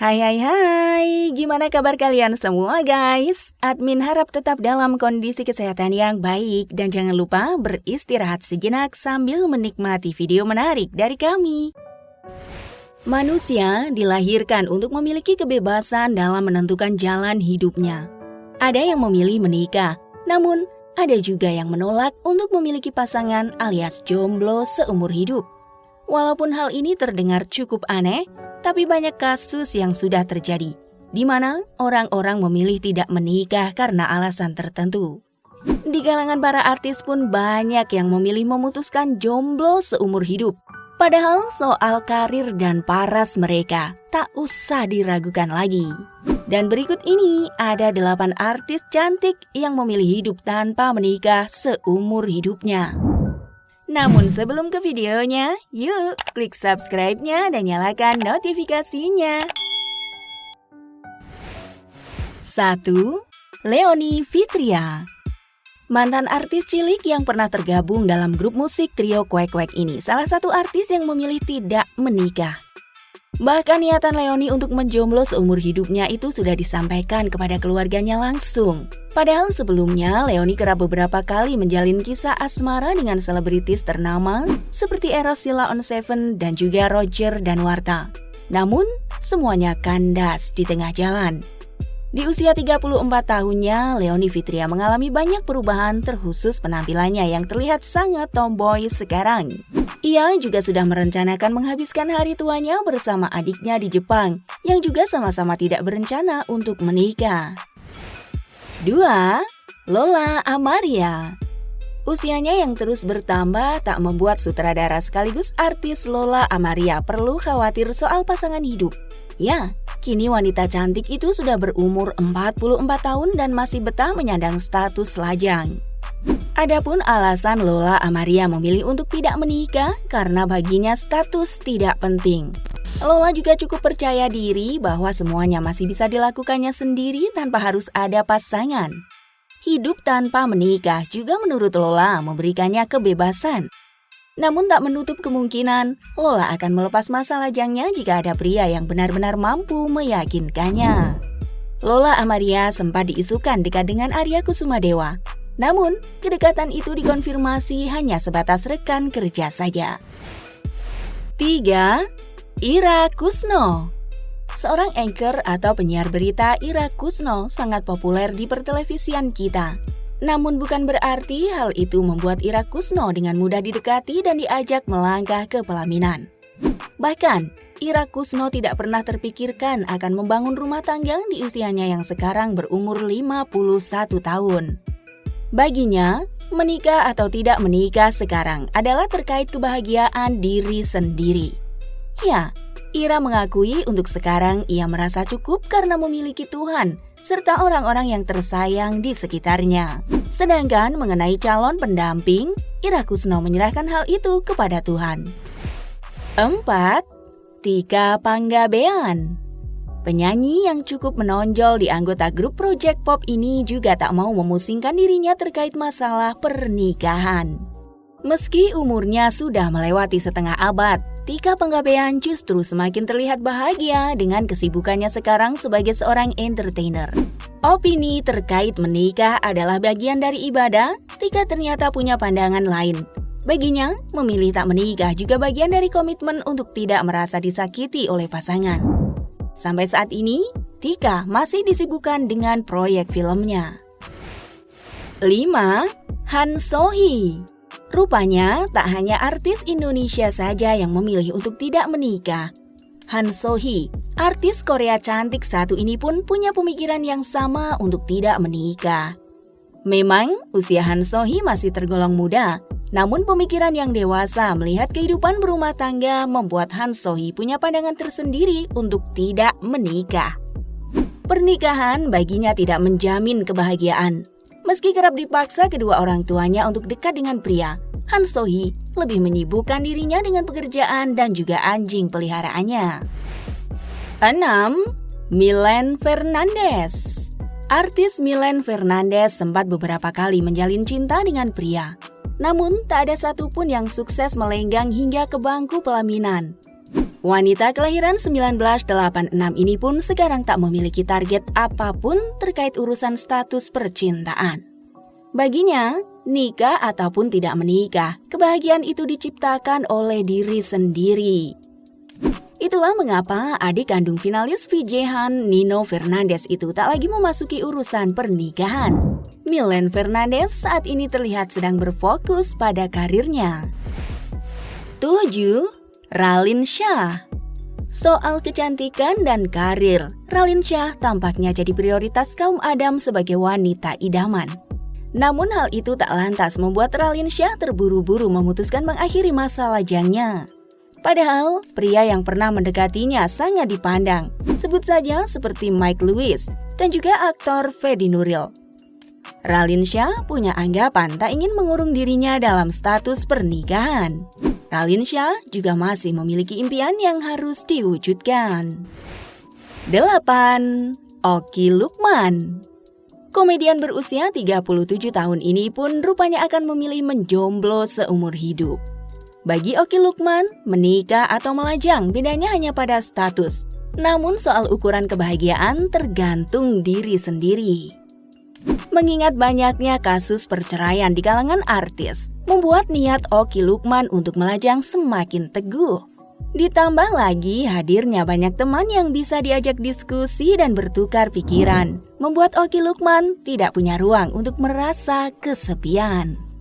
Hai hai hai, gimana kabar kalian semua guys? Admin harap tetap dalam kondisi kesehatan yang baik dan jangan lupa beristirahat sejenak sambil menikmati video menarik dari kami. Manusia dilahirkan untuk memiliki kebebasan dalam menentukan jalan hidupnya. Ada yang memilih menikah, namun ada juga yang menolak untuk memiliki pasangan alias jomblo seumur hidup. Walaupun hal ini terdengar cukup aneh, tapi banyak kasus yang sudah terjadi, di mana orang-orang memilih tidak menikah karena alasan tertentu. Di kalangan para artis pun banyak yang memilih memutuskan jomblo seumur hidup. Padahal soal karir dan paras mereka tak usah diragukan lagi. Dan berikut ini ada 8 artis cantik yang memilih hidup tanpa menikah seumur hidupnya. Namun sebelum ke videonya, yuk klik subscribe-nya dan nyalakan notifikasinya. 1. Leony Fitria. Mantan artis cilik yang pernah tergabung dalam grup musik trio Quack Quack ini salah satu artis yang memilih tidak menikah. Bahkan niatan Leony untuk menjomblo seumur hidupnya itu sudah disampaikan kepada keluarganya langsung. Padahal sebelumnya Leony kerap beberapa kali menjalin kisah asmara dengan selebritis ternama seperti Eros Sheila on 7 dan juga Roger Danuarta. Namun semuanya kandas di tengah jalan. Di usia 34 tahunnya, Leony Fitria mengalami banyak perubahan terkhusus penampilannya yang terlihat sangat tomboy sekarang. Ia juga sudah merencanakan menghabiskan hari tuanya bersama adiknya di Jepang, yang juga sama-sama tidak berencana untuk menikah. 2. Lola Amaria. Usianya yang terus bertambah tak membuat sutradara sekaligus artis Lola Amaria perlu khawatir soal pasangan hidup. Ya, kini wanita cantik itu sudah berumur 44 tahun dan masih betah menyandang status lajang. Adapun alasan Lola Amaria memilih untuk tidak menikah karena baginya status tidak penting. Lola juga cukup percaya diri bahwa semuanya masih bisa dilakukannya sendiri tanpa harus ada pasangan. Hidup tanpa menikah juga menurut Lola memberikannya kebebasan. Namun tak menutup kemungkinan Lola akan melepas masa lajangnya jika ada pria yang benar-benar mampu meyakinkannya. Lola Amaria sempat diisukan dekat dengan Arya Kusumadewa. Namun, kedekatan itu dikonfirmasi hanya sebatas rekan kerja saja. 3. Ira Kusno. Seorang anchor atau penyiar berita, Ira Kusno sangat populer di pertelevisian kita. Namun bukan berarti hal itu membuat Ira Kusno dengan mudah didekati dan diajak melangkah ke pelaminan. Bahkan, Ira Kusno tidak pernah terpikirkan akan membangun rumah tangga di usianya yang sekarang berumur 51 tahun. Baginya, menikah atau tidak menikah sekarang adalah terkait kebahagiaan diri sendiri. Ya, Ira mengakui untuk sekarang ia merasa cukup karena memiliki Tuhan serta orang-orang yang tersayang di sekitarnya. Sedangkan mengenai calon pendamping, Ira Kusno menyerahkan hal itu kepada Tuhan. 4. Tika Panggabean. Penyanyi yang cukup menonjol di anggota grup project pop ini juga tak mau memusingkan dirinya terkait masalah pernikahan. Meski umurnya sudah melewati setengah abad, Tika Panggabean justru semakin terlihat bahagia dengan kesibukannya sekarang sebagai seorang entertainer. Opini terkait menikah adalah bagian dari ibadah, Tika ternyata punya pandangan lain. Baginya, memilih tak menikah juga bagian dari komitmen untuk tidak merasa disakiti oleh pasangan. Sampai saat ini, Tika masih disibukkan dengan proyek filmnya. 5. Han So-hee. Rupanya, tak hanya artis Indonesia saja yang memilih untuk tidak menikah. Han So-hee, artis Korea cantik satu ini pun punya pemikiran yang sama untuk tidak menikah. Memang, usia Han So-hee masih tergolong muda, namun pemikiran yang dewasa melihat kehidupan berumah tangga membuat Han So-hee punya pandangan tersendiri untuk tidak menikah. Pernikahan baginya tidak menjamin kebahagiaan. Meski kerap dipaksa kedua orang tuanya untuk dekat dengan pria, Han So-hee lebih menyibukkan dirinya dengan pekerjaan dan juga anjing peliharaannya. 6. Mylene Fernandez. Artis Mylene Fernandez sempat beberapa kali menjalin cinta dengan pria. Namun tak ada satupun yang sukses melenggang hingga ke bangku pelaminan. Wanita kelahiran 1986 ini pun sekarang tak memiliki target apapun terkait urusan status percintaan. Baginya, nikah ataupun tidak menikah, kebahagiaan itu diciptakan oleh diri sendiri. Itulah mengapa adik kandung finalis VJ-Han, Nino Fernandez itu tak lagi memasuki urusan pernikahan. Milen Fernandez saat ini terlihat sedang berfokus pada karirnya. 7. Raline Shah. Soal kecantikan dan karir, Raline Shah tampaknya jadi prioritas kaum Adam sebagai wanita idaman. Namun hal itu tak lantas membuat Raline Shah terburu-buru memutuskan mengakhiri masa lajangnya. Padahal, pria yang pernah mendekatinya sangat dipandang, sebut saja seperti Mike Lewis dan juga aktor Fedi Nuril. Raline Shah punya anggapan tak ingin mengurung dirinya dalam status pernikahan. Raline Shah juga masih memiliki impian yang harus diwujudkan. 8. Okky Lukman. Komedian berusia 37 tahun ini pun rupanya akan memilih menjomblo seumur hidup. Bagi Okky Lukman, menikah atau melajang bedanya hanya pada status. Namun soal ukuran kebahagiaan tergantung diri sendiri. Mengingat banyaknya kasus perceraian di kalangan artis, membuat niat Okky Lukman untuk melajang semakin teguh. Ditambah lagi hadirnya banyak teman yang bisa diajak diskusi dan bertukar pikiran, membuat Okky Lukman tidak punya ruang untuk merasa kesepian.